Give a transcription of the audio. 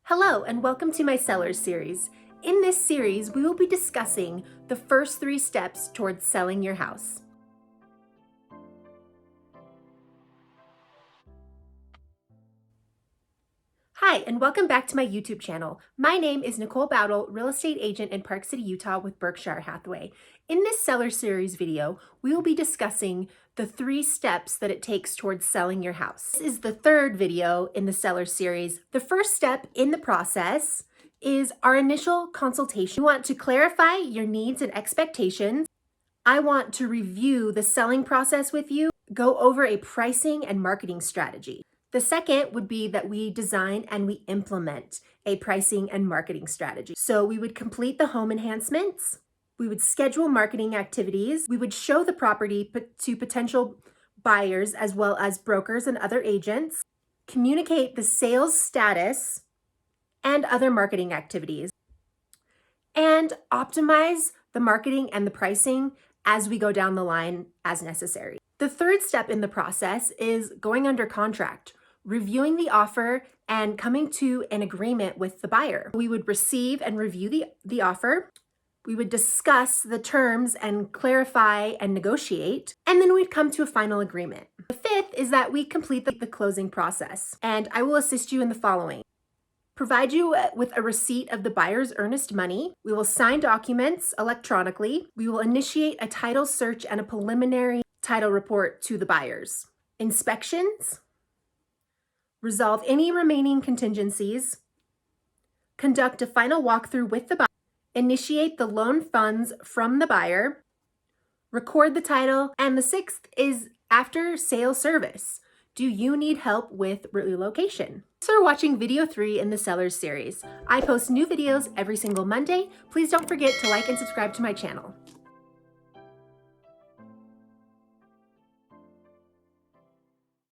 Hello and welcome to my Sellers series. In this series, we will be discussing the first 3 steps towards selling your house. Hi, and welcome back to my YouTube channel. My name is Nicole Bowdle, real estate agent in Park City, Utah with Berkshire Hathaway. In this Seller Series video, we will be discussing the 3 steps that it takes towards selling your house. This is the 3rd video in the Seller Series. The first step in the process is our initial consultation. We want to clarify your needs and expectations. I want to review the selling process with you, go over a pricing and marketing strategy. The second would be that we design and we implement a pricing and marketing strategy. So we would complete the home enhancements, we would schedule marketing activities, we would show the property to potential buyers as well as brokers and other agents, communicate the sales status and other marketing activities, and optimize the marketing and the pricing as we go down the line as necessary. The 3rd step in the process is going under contract, reviewing the offer, and coming to an agreement with the buyer. We would receive and review the offer. We would discuss the terms and clarify and negotiate, and then we'd come to a final agreement. The 5th is that we complete the closing process, and I will assist you in the following. Provide you with a receipt of the buyer's earnest money. We will sign documents electronically. We will initiate a title search and a preliminary title report to the buyers. Inspections. Resolve any remaining contingencies. Conduct a final walkthrough with the buyer. Initiate the loan funds from the buyer. Record the title. And the 6th is after sale service. Do you need help with relocation? Thanks for watching video 3 in the Sellers series. I post new videos every single Monday. Please don't forget to like and subscribe to my channel.